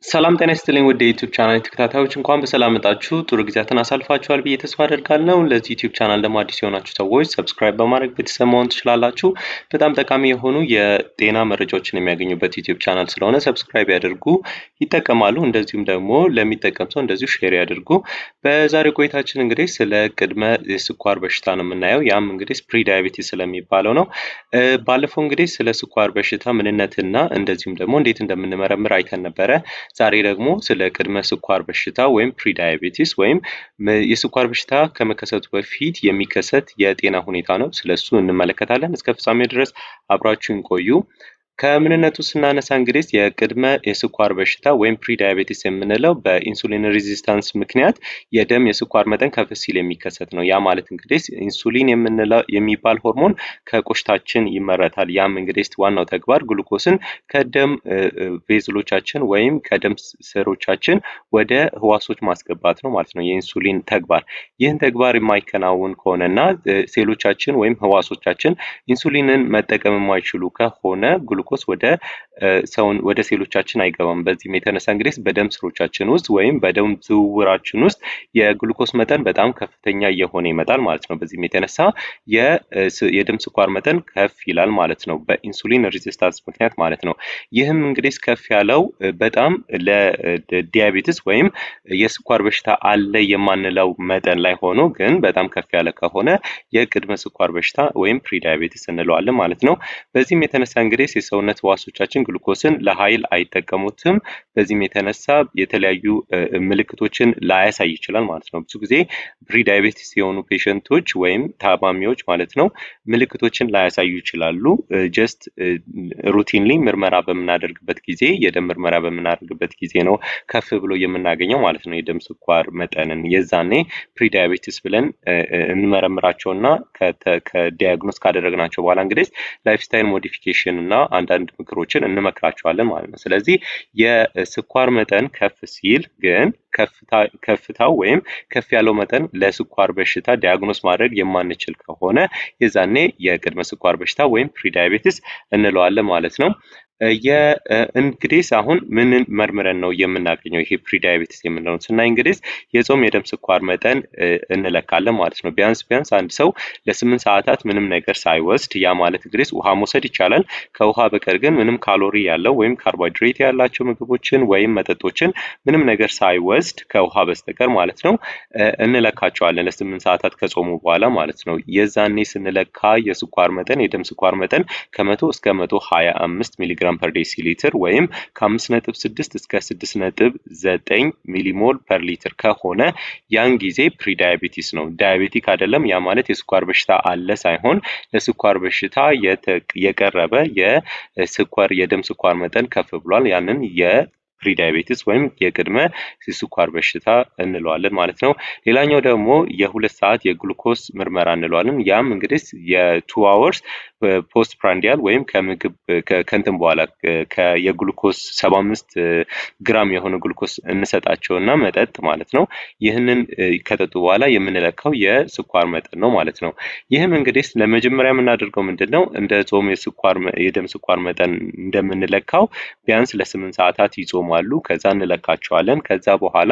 ሰላም ጤና ይስጥልኝ ውድ የዩቲዩብ ቻናል ተከታታዮች እንኳን በሰላም መጣችሁ። ጥሩ ጊዜያትን አሳልፋችኋል ብዬ ተስፋ አደርጋለሁ። ለዚህ ዩቲዩብ ቻናል ደግሞ አዲስ የሆናችሁ ሰዎች ሰብስክራይብ በማድረግ ቤተሰብ መሆን ትችላላችሁ። በጣም ጠቃሚ የሆኑ የጤና መረጃዎችን የሚያገኙበት ዩቲዩብ ቻናል ስለሆነ ሰብስክራይብ ያድርጉ፣ ይጠቀማሉ። እንደዚሁም ደግሞ ለሚጠቀም ሰው እንደዚሁ ሼር ያድርጉ። በዛሬው ቆይታችን እንግዲህ ስለ ቅድመ የስኳር በሽታ ነው የምናየው። ያም እንግዲህ ፕሪ ዳያቤቲስ ስለሚባለው ነው። ባለፈው እንግዲህ ስለ ስኳር በሽታ ምንነትና እንደዚሁም ደግሞ እንዴት እንደምንመረምር አይተን ነበረ። ዛሬ ደግሞ ስለ ቅድመ ስኳር በሽታ ወይም ፕሪ ዳያቤቲስ ወይም የስኳር በሽታ ከመከሰቱ በፊት የሚከሰት የጤና ሁኔታ ነው። ስለሱ እንመለከታለን። እስከ ፍጻሜው ድረስ አብራችሁን ቆዩ። ከምንነቱ ስናነሳ እንግዲህ የቅድመ የስኳር በሽታ ወይም ፕሪ ዳያቤቲስ የምንለው በኢንሱሊን ሬዚስታንስ ምክንያት የደም የስኳር መጠን ከፍ ሲል የሚከሰት ነው። ያ ማለት እንግዲህ ኢንሱሊን የሚባል ሆርሞን ከቆሽታችን ይመረታል። ያም እንግዲህ ዋናው ተግባር ግሉኮስን ከደም ቬዝሎቻችን ወይም ከደም ስሮቻችን ወደ ህዋሶች ማስገባት ነው ማለት ነው የኢንሱሊን ተግባር። ይህን ተግባር የማይከናወን ከሆነና ሴሎቻችን ወይም ህዋሶቻችን ኢንሱሊንን መጠቀም የማይችሉ ከሆነ ግሉኮስ ወደ ሴሎቻችን አይገባም። በዚህም የተነሳ እንግዲህ በደም ስሮቻችን ውስጥ ወይም በደም ዝውውራችን ውስጥ የግሉኮስ መጠን በጣም ከፍተኛ እየሆነ ይመጣል ማለት ነው። በዚህም የተነሳ የደም ስኳር መጠን ከፍ ይላል ማለት ነው፣ በኢንሱሊን ሬዚስታንስ ምክንያት ማለት ነው። ይህም እንግዲህ ከፍ ያለው በጣም ለዲያቤቲስ ወይም የስኳር በሽታ አለ የማንለው መጠን ላይ ሆኖ ግን በጣም ከፍ ያለ ከሆነ የቅድመ ስኳር በሽታ ወይም ፕሪ ዳያቤቲስ እንለዋለን ማለት ነው። በዚህም የተነሳ እንግዲህ የሰውነት ህዋሶቻችን ግሉኮስን ለኃይል አይጠቀሙትም። በዚህም የተነሳ የተለያዩ ምልክቶችን ላያሳይ ይችላል ማለት ነው። ብዙ ጊዜ ፕሪ ዳያቤቲስ የሆኑ ፔሸንቶች ወይም ታማሚዎች ማለት ነው ምልክቶችን ላያሳዩ ይችላሉ። ጀስት ሩቲንሊ ምርመራ በምናደርግበት ጊዜ የደም ምርመራ በምናደርግበት ጊዜ ነው ከፍ ብሎ የምናገኘው ማለት ነው የደም ስኳር መጠንን። የዛኔ ፕሪ ዳያቤቲስ ብለን እንመረምራቸውና ከዲያግኖስ ካደረግናቸው በኋላ እንግዲህ ላይፍ ስታይል ሞዲፊኬሽን እና አንዳንድ ምክሮችን እንመክራቸዋለን ማለት ነው። ስለዚህ የስኳር መጠን ከፍ ሲል ግን ከፍታው ወይም ከፍ ያለው መጠን ለስኳር በሽታ ዲያግኖስ ማድረግ የማንችል ከሆነ የዛኔ የቅድመ ስኳር በሽታ ወይም ፕሪ ዳያቤቲስ እንለዋለን ማለት ነው። እንግዲህ አሁን ምንን መርምረን ነው የምናገኘው ይሄ ፕሪ ዳያቤቲስ የምንለው ስናይ እንግዲህ የጾም የደም ስኳር መጠን እንለካለን ማለት ነው። ቢያንስ አንድ ሰው ለ8 ሰዓታት ምንም ነገር ሳይወስድ፣ ያ ማለት እንግዲህ ውሃ መውሰድ ይቻላል። ከውሃ በቀር ግን ምንም ካሎሪ ያለው ወይም ካርቦሃይድሬት ያላቸው ምግቦችን ወይም መጠጦችን ምንም ነገር ሳይወስድ ከውሃ በስተቀር ማለት ነው እንለካቸዋለን ለ8 ሰዓታት ከጾሙ በኋላ ማለት ነው። የዛኔ ስንለካ የስኳር መጠን የደም ስኳር መጠን ከ100 እስከ 125 ሚሊግራም ፐር ዴሲሊትር ወይም ከ5.6 እስከ 6.9 ሚሊሞል ፐር ሊትር ከሆነ ያን ጊዜ ፕሪ ዳያቤቲስ ነው። ዳያቤቲክ አይደለም። ያ ማለት የስኳር በሽታ አለ ሳይሆን ለስኳር በሽታ የቀረበ የደም ስኳር መጠን ከፍ ብሏል። ያንን የፕሪ ዳያቤቲስ ወይም የቅድመ ስኳር በሽታ እንለዋለን ማለት ነው። ሌላኛው ደግሞ የ2 ሰዓት የግሉኮስ ምርመራ እንለዋለን። ያም እንግዲህ የ2 hours ፖስት ፕራንዲያል ወይም ከምግብ ከእንትን በኋላ የግሉኮስ 75 ግራም የሆነ ግሉኮስ እንሰጣቸውና መጠጥ ማለት ነው። ይህንን ከጠጡ በኋላ የምንለካው የስኳር መጠን ነው ማለት ነው። ይህም እንግዲህ ለመጀመሪያ የምናደርገው ምንድነው እንደ ጾም የደም ስኳር መጠን እንደምንለካው ቢያንስ ለ8 ሰዓታት ይጾማሉ። ከዛ እንለካቸዋለን። ከዛ በኋላ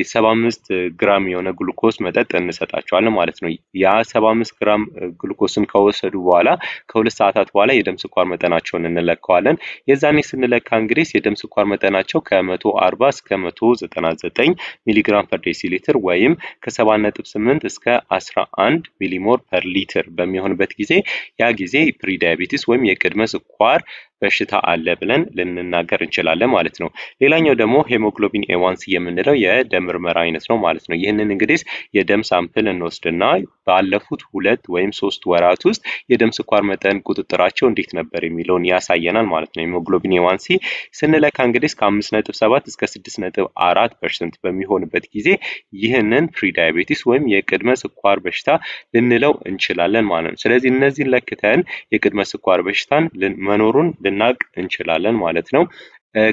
75 ግራም የሆነ ግሉኮስ መጠጥ እንሰጣቸዋለን ማለት ነው። ያ 75 ግራም ግሉኮስን ከወሰዱ በኋላ ከ2 ሰዓታት በኋላ የደም ስኳር መጠናቸውን እንለካዋለን። የዛኔ ስንለካ እንግዲህ የደም ስኳር መጠናቸው ከ140 እስከ 199 ሚሊግራም ፐር ዴሲሊትር ወይም ከ7.8 እስከ 11 ሚሊሞል ፐር ሊትር በሚሆንበት ጊዜ ያ ጊዜ ፕሪ ዳያቤቲስ ወይም የቅድመ ስኳር በሽታ አለ ብለን ልንናገር እንችላለን ማለት ነው። ሌላኛው ደግሞ ሄሞግሎቢን ኤዋንሲ የምንለው የደም ምርመራ አይነት ነው ማለት ነው። ይህንን እንግዲህ የደም ሳምፕል እንወስድና ባለፉት 2 ወይም 3 ወራት ውስጥ የደም ስኳር መጠን ቁጥጥራቸው እንዴት ነበር የሚለውን ያሳየናል ማለት ነው። ሄሞግሎቢን ኤዋንሲ ስንለካ እንግዲህ ከ5.7 እስከ 6.4% በሚሆንበት ጊዜ ይህንን ፕሪ ዳያቤቲስ ወይም የቅድመ ስኳር በሽታ ልንለው እንችላለን ማለት ነው። ስለዚህ እነዚህን ለክተን የቅድመ ስኳር በሽታን መኖሩን ልናቅ እንችላለን ማለት ነው።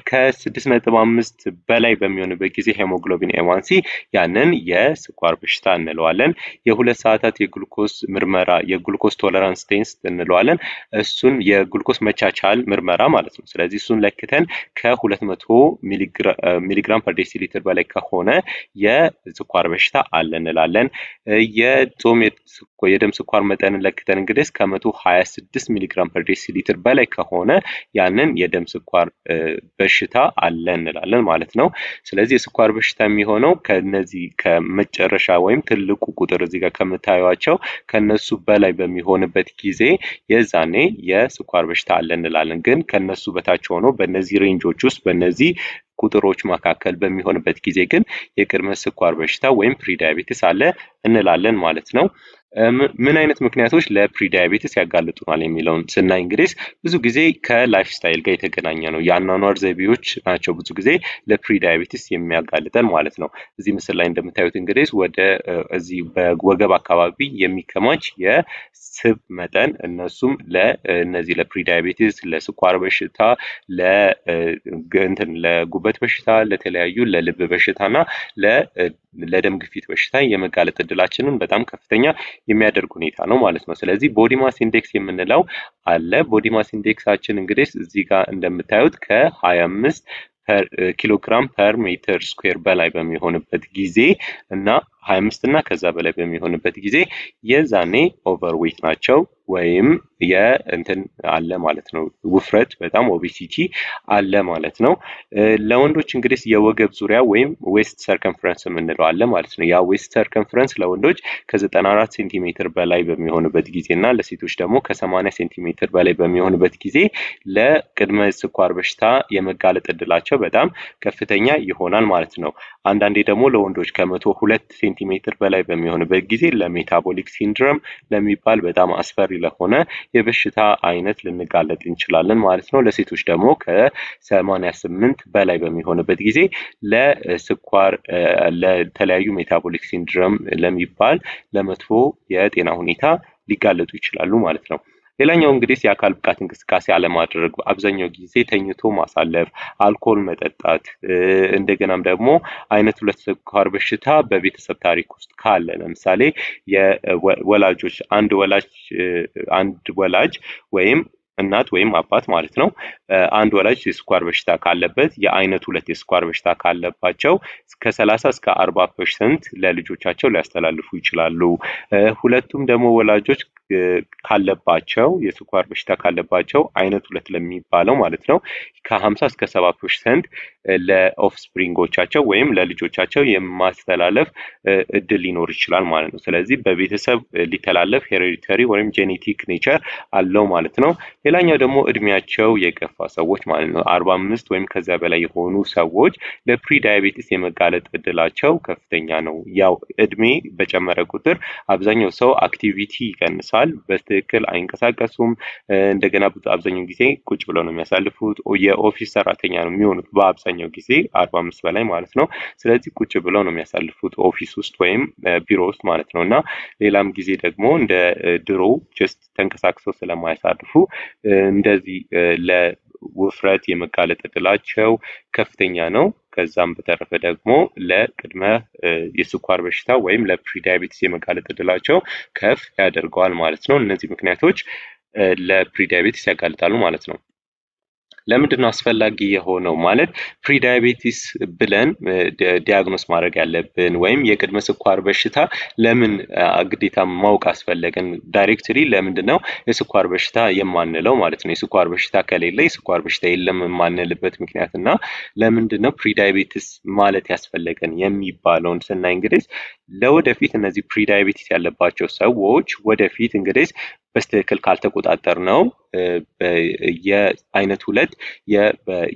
ከ6.5 በላይ በሚሆንበት ጊዜ ሄሞግሎቢን ኤዋንሲ ያንን የስኳር በሽታ እንለዋለን። የ2 ሰዓታት የግሉኮስ ምርመራ የግሉኮስ ቶለራንስ ቴስት እንለዋለን። እሱን የግሉኮስ መቻቻል ምርመራ ማለት ነው። ስለዚህ እሱን ለክተን ከ200 ሚሊግራም ፐር ዴሲሊትር በላይ ከሆነ የስኳር በሽታ አለ እንላለን። የደም ስኳር መጠንን ለክተን እንግዲህ ከ126 ሚሊግራም ፐር ዴሲሊትር በላይ ከሆነ ያንን የደም ስኳር በሽታ አለ እንላለን ማለት ነው። ስለዚህ የስኳር በሽታ የሚሆነው ከነዚህ ከመጨረሻ ወይም ትልቁ ቁጥር እዚህ ጋር ከምታዩዋቸው ከነሱ በላይ በሚሆንበት ጊዜ የዛኔ የስኳር በሽታ አለ እንላለን። ግን ከነሱ በታች ሆኖ በእነዚህ ሬንጆች ውስጥ በእነዚህ ቁጥሮች መካከል በሚሆንበት ጊዜ ግን የቅድመ ስኳር በሽታ ወይም ፕሪዳያቤቲስ አለ እንላለን ማለት ነው። ምን አይነት ምክንያቶች ለፕሪዳያቤቲስ ያጋልጡናል የሚለውን ስናይ እንግዲህ ብዙ ጊዜ ከላይፍ ስታይል ጋር የተገናኘ ነው። የአኗኗር ዘይቤዎች ናቸው ብዙ ጊዜ ለፕሪዳያቤቲስ የሚያጋልጠን ማለት ነው። እዚህ ምስል ላይ እንደምታዩት እንግዲህ ወደ እዚህ በወገብ አካባቢ የሚከማች የስብ መጠን እነሱም ለእነዚህ ለፕሪዳያቤቲስ፣ ለስኳር በሽታ፣ ለጉበት በሽታ፣ ለተለያዩ ለልብ በሽታና ለደም ግፊት በሽታ የመጋለጥ እድላችንን በጣም ከፍተኛ የሚያደርግ ሁኔታ ነው ማለት ነው። ስለዚህ ቦዲ ማስ ኢንዴክስ የምንለው አለ። ቦዲ ማስ ኢንዴክሳችን እንግዲህ እዚህ ጋር እንደምታዩት ከ25 ኪሎግራም ፐር ሜትር ስኩዌር በላይ በሚሆንበት ጊዜ እና 25 እና ከዛ በላይ በሚሆንበት ጊዜ የዛኔ ኦቨርዌት ናቸው ወይም የእንትን አለ ማለት ነው። ውፍረት በጣም ኦቤሲቲ አለ ማለት ነው። ለወንዶች እንግዲህ የወገብ ዙሪያ ወይም ዌስት ሰርከምፈረንስ የምንለው አለ ማለት ነው። ያ ዌስት ሰርከምፈረንስ ለወንዶች ከ94 ሴንቲሜትር በላይ በሚሆንበት ጊዜ እና ለሴቶች ደግሞ ከ80 ሴንቲሜትር በላይ በሚሆንበት ጊዜ ለቅድመ ስኳር በሽታ የመጋለጥ እድላቸው በጣም ከፍተኛ ይሆናል ማለት ነው። አንዳንዴ ደግሞ ለወንዶች ከ102 ሴንቲሜትር በላይ በሚሆንበት ጊዜ ለሜታቦሊክ ሲንድሮም ለሚባል በጣም አስፈሪ ለሆነ የበሽታ አይነት ልንጋለጥ እንችላለን ማለት ነው። ለሴቶች ደግሞ ከ88 በላይ በሚሆንበት ጊዜ ለስኳር ለተለያዩ ሜታቦሊክ ሲንድሮም ለሚባል ለመጥፎ የጤና ሁኔታ ሊጋለጡ ይችላሉ ማለት ነው። ሌላኛው እንግዲህ የአካል ብቃት እንቅስቃሴ አለማድረግ፣ አብዛኛው ጊዜ ተኝቶ ማሳለፍ፣ አልኮል መጠጣት፣ እንደገናም ደግሞ አይነት 2 ስኳር በሽታ በቤተሰብ ታሪክ ውስጥ ካለ ለምሳሌ የወላጆች አንድ ወላጅ ወይም እናት ወይም አባት ማለት ነው። አንድ ወላጅ የስኳር በሽታ ካለበት የአይነት 2 የስኳር በሽታ ካለባቸው ከ30 እስከ 40% ለልጆቻቸው ሊያስተላልፉ ይችላሉ። ሁለቱም ደግሞ ወላጆች ካለባቸው የስኳር በሽታ ካለባቸው አይነት 2 ለሚባለው ማለት ነው ከ50 እስከ 70% ለኦፍስፕሪንጎቻቸው ወይም ለልጆቻቸው የማስተላለፍ እድል ሊኖር ይችላል ማለት ነው። ስለዚህ በቤተሰብ ሊተላለፍ ሄሬዲተሪ ወይም ጄኔቲክ ኔቸር አለው ማለት ነው። ሌላኛው ደግሞ እድሜያቸው የገፋ ሰዎች ማለት ነው 45 ወይም ከዛ በላይ የሆኑ ሰዎች ለፕሪዳያቤቲስ የመጋለጥ እድላቸው ከፍተኛ ነው። ያው እድሜ በጨመረ ቁጥር አብዛኛው ሰው አክቲቪቲ ይቀንሳል፣ በትክክል አይንቀሳቀሱም። እንደገና አብዛኛው ጊዜ ቁጭ ብለው ነው የሚያሳልፉት። የኦፊስ ሰራተኛ ነው የሚሆኑት በአብዛኛው ጊዜ 45 በላይ ማለት ነው። ስለዚህ ቁጭ ብለው ነው የሚያሳልፉት ኦፊስ ውስጥ ወይም ቢሮ ውስጥ ማለት ነው። እና ሌላም ጊዜ ደግሞ እንደ ድሮ ጀስት ተንቀሳቅሰው ስለማያሳልፉ እንደዚህ ለውፍረት የመጋለጥ እድላቸው ከፍተኛ ነው። ከዛም በተረፈ ደግሞ ለቅድመ የስኳር በሽታ ወይም ለፕሪዳያቤቲስ የመጋለጥ እድላቸው ከፍ ያደርገዋል ማለት ነው። እነዚህ ምክንያቶች ለፕሪዳያቤቲስ ያጋልጣሉ ማለት ነው። ለምንድን ነው አስፈላጊ የሆነው ማለት ፕሪዳያቤቲስ ብለን ዲያግኖስ ማድረግ ያለብን ወይም የቅድመ ስኳር በሽታ ለምን ግዴታ ማወቅ አስፈለገን? ዳይሬክትሊ ለምንድን ነው የስኳር በሽታ የማንለው ማለት ነው? የስኳር በሽታ ከሌለ የስኳር በሽታ የለም የማንልበት ምክንያት እና ለምንድን ነው ፕሪዳያቤቲስ ማለት ያስፈለገን የሚባለውን ስናይ እንግዲህ ለወደፊት እነዚህ ፕሪዳያቤቲስ ያለባቸው ሰዎች ወደፊት እንግዲህ በስትክክል ካልተቆጣጠር ነው የአይነት 2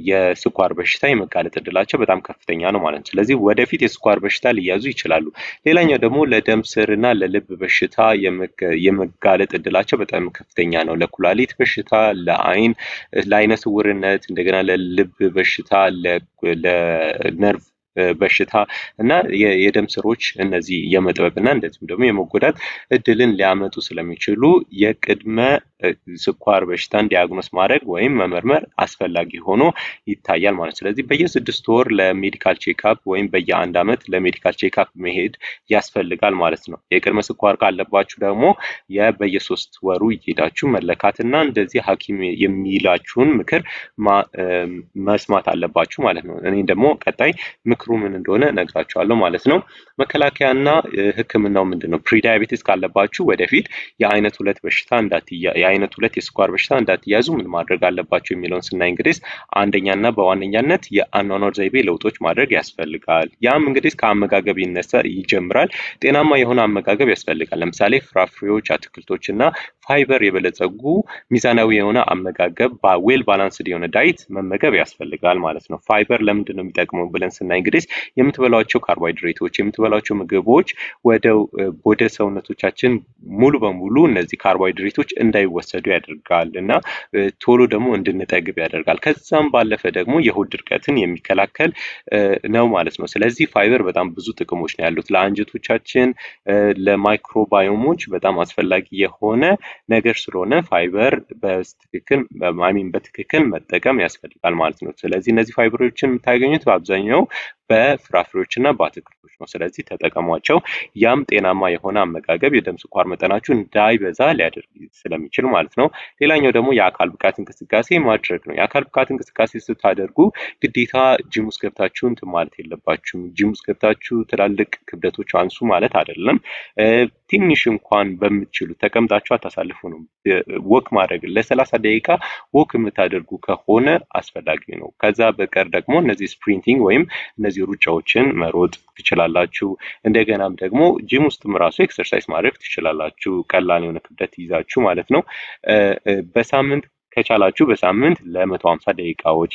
የስኳር በሽታ የመጋለጥ እድላቸው በጣም ከፍተኛ ነው ማለት ነው። ስለዚህ ወደፊት የስኳር በሽታ ሊያዙ ይችላሉ። ሌላኛው ደግሞ ለደም ስርና ለልብ በሽታ የመጋለጥ እድላቸው በጣም ከፍተኛ ነው። ለኩላሊት በሽታ፣ ለአይነ ስውርነት፣ እንደገና ለልብ በሽታ፣ ለነርቭ በሽታ እና የደም ስሮች እነዚህ የመጥበብና እንደዚሁም ደግሞ የመጎዳት እድልን ሊያመጡ ስለሚችሉ የቅድመ ስኳር በሽታን ዲያግኖስ ማድረግ ወይም መመርመር አስፈላጊ ሆኖ ይታያል ማለት ነው። ስለዚህ በየ6 ወር ለሜዲካል ቼክአፕ ወይም በየ1 ዓመት ለሜዲካል ቼክአፕ መሄድ ያስፈልጋል ማለት ነው። የቅድመ ስኳር ካለባችሁ ደግሞ በየ3 ወሩ እየሄዳችሁ መለካትና እንደዚህ ሐኪም የሚላችሁን ምክር መስማት አለባችሁ ማለት ነው። እኔ ደግሞ ቀጣይ ምክሩ ምን እንደሆነ ነግራችኋለሁ ማለት ነው። መከላከያና ሕክምናው ምንድነው? ፕሪዳያቤቲስ ካለባችሁ ወደፊት የአይነት 2 በሽታ የአይነት 2 የስኳር በሽታ እንዳትያዙ ምን ማድረግ አለባችሁ የሚለውን ስናይ እንግዲህ አንደኛና በዋነኛነት የአኗኗር ዘይቤ ለውጦች ማድረግ ያስፈልጋል። ያም እንግዲህ ከአመጋገብ ይጀምራል። ጤናማ የሆነ አመጋገብ ያስፈልጋል። ለምሳሌ ፍራፍሬዎች፣ አትክልቶችና ፋይበር የበለጸጉ ሚዛናዊ የሆነ አመጋገብ ዌል ባላንስድ የሆነ ዳይት መመገብ ያስፈልጋል ማለት ነው። ፋይበር ለምንድን ነው የሚጠቅመው ብለን ስናይ እንግዲህ የምትበሏቸው ካርቦሃይድሬቶች የምትበሏቸው ምግቦች ወደ ሰውነቶቻችን ሙሉ በሙሉ እነዚህ ካርቦሃይድሬቶች እንዳይወሰዱ ያደርጋል እና ቶሎ ደግሞ እንድንጠግብ ያደርጋል። ከዛም ባለፈ ደግሞ የሆድ ድርቀትን የሚከላከል ነው ማለት ነው። ስለዚህ ፋይበር በጣም ብዙ ጥቅሞች ነው ያሉት ለአንጀቶቻችን፣ ለማይክሮባዮሞች በጣም አስፈላጊ የሆነ ነገር ስለሆነ ፋይበር በትክክል መጠቀም ያስፈልጋል ማለት ነው። ስለዚህ እነዚህ ፋይበሮችን የምታገኙት በአብዛኛው በፍራፍሬዎችና በአትክልቶች ነው። ስለዚህ ተጠቀሟቸው። ያም ጤናማ የሆነ አመጋገብ የደም ስኳር መጠናችሁ እንዳይበዛ ሊያደርግ ስለሚችል ማለት ነው። ሌላኛው ደግሞ የአካል ብቃት እንቅስቃሴ ማድረግ ነው። የአካል ብቃት እንቅስቃሴ ስታደርጉ ግዴታ ጂም ውስጥ ገብታችሁ እንትን ማለት የለባችሁም። ጂም ውስጥ ገብታችሁ ትላልቅ ክብደቶች አንሱ ማለት አይደለም። ትንሽ እንኳን በምትችሉ ተቀምጣችሁ አታሳልፉ ነው። ወክ ማድረግ ለ30 ደቂቃ ወክ የምታደርጉ ከሆነ አስፈላጊ ነው። ከዛ በቀር ደግሞ እነዚህ ስፕሪንቲንግ ወይም እነዚህ ሩጫዎችን መሮጥ ትችላላችሁ። እንደገናም ደግሞ ጂም ውስጥም ራሱ ኤክሰርሳይዝ ማድረግ ትችላላችሁ። ቀላል የሆነ ክብደት ይዛችሁ ማለት ነው። በሳምንት ከቻላችሁ በሳምንት ለ150 ደቂቃዎች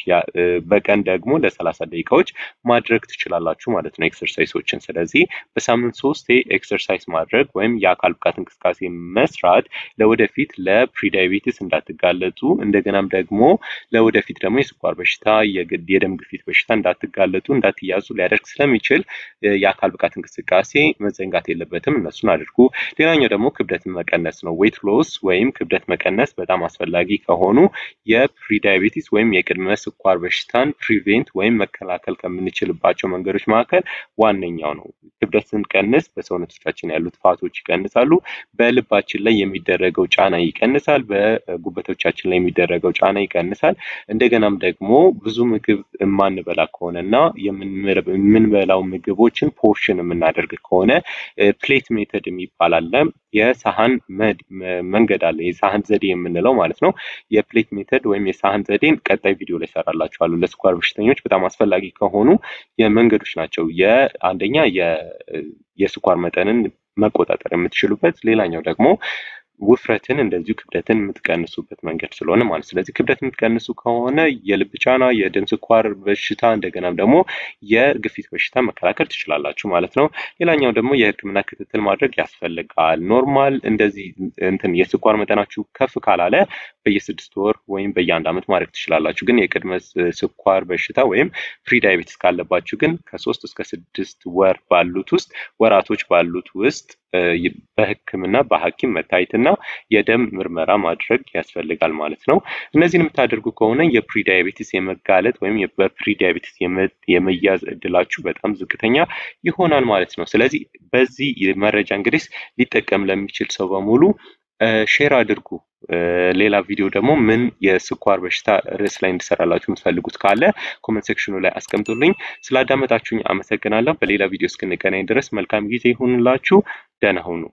በቀን ደግሞ ለ30 ደቂቃዎች ማድረግ ትችላላችሁ ማለት ነው ኤክሰርሳይሶችን። ስለዚህ በሳምንት 3 ኤክሰርሳይዝ ማድረግ ወይም የአካል ብቃት እንቅስቃሴ መስራት ለወደፊት ለፕሪዳያቤቲስ እንዳትጋለጡ እንደገናም ደግሞ ለወደፊት ደግሞ የስኳር በሽታ የደም ግፊት በሽታ እንዳትያዙ ሊያደርግ ስለሚችል የአካል ብቃት እንቅስቃሴ መዘንጋት የለበትም። እነሱን አድርጉ። ሌላኛው ደግሞ ክብደትን መቀነስ ነው። ዌት ሎስ ወይም ክብደት መቀነስ በጣም አስፈላጊ ከሆኑ የፕሪዳያቤቲስ ወይም የቅድመ ስኳር በሽታን ፕሪቬንት ወይም መከላከል ከምንችልባቸው መንገዶች መካከል ዋነኛው ነው። ክብደት ስንቀንስ በሰውነቶቻችን ያሉት ፋቶች ይቀንሳሉ፣ በልባችን ላይ የሚደረገው ጫና ይቀንሳል፣ በጉበቶቻችን ላይ የሚደረገው ጫና ይቀንሳል። እንደገናም ደግሞ ብዙ ምግብ የማንበላ ከሆነና የምንበላው ምግቦችን ፖርሽን የምናደርግ ከሆነ ፕሌት ሜተድ የሚባል አለ። የሳህን መንገድ አለ፣ የሳህን ዘዴ የምንለው ማለት ነው። የፕሌት ሜተድ ወይም የሳህን ዘዴን ቀጣይ ቪዲዮ ላይ ሰራላችኋለሁ። ለስኳር በሽተኞች በጣም አስፈላጊ ከሆኑ የመንገዶች ናቸው። አንደኛ የስኳር መጠንን መቆጣጠር የምትችሉበት፣ ሌላኛው ደግሞ ውፍረትን እንደዚሁ ክብደትን የምትቀንሱበት መንገድ ስለሆነ ማለት። ስለዚህ ክብደት የምትቀንሱ ከሆነ የልብ ጫና፣ የደም ስኳር በሽታ እንደገናም ደግሞ የግፊት በሽታ መከላከል ትችላላችሁ ማለት ነው። ሌላኛው ደግሞ የሕክምና ክትትል ማድረግ ያስፈልጋል። ኖርማል እንደዚህ የስኳር መጠናችሁ ከፍ ካላለ በየ6 ወር ወይም በየ1 ዓመት ማድረግ ትችላላችሁ። ግን የቅድመ ስኳር በሽታ ወይም ፕሪዳያቤቲስ ካለባችሁ ግን ከ3 እስከ 6 ወራቶች ባሉት ውስጥ በሕክምና በሐኪም መታየትና የደም ምርመራ ማድረግ ያስፈልጋል ማለት ነው። እነዚህን የምታደርጉ ከሆነ የፕሪዳያቤቲስ የመጋለጥ ወይም በፕሪዳያቤቲስ የመያዝ እድላችሁ በጣም ዝቅተኛ ይሆናል ማለት ነው። ስለዚህ በዚህ መረጃ እንግዲህ ሊጠቀም ለሚችል ሰው በሙሉ ሼር አድርጉ። ሌላ ቪዲዮ ደግሞ ምን የስኳር በሽታ ርዕስ ላይ እንድሰራላችሁ የምትፈልጉት ካለ ኮሜንት ሴክሽኑ ላይ አስቀምጡልኝ። ስላዳመጣችሁኝ አመሰግናለሁ። በሌላ ቪዲዮ እስክንገናኝ ድረስ መልካም ጊዜ ይሁንላችሁ። ደህና ሁኑ።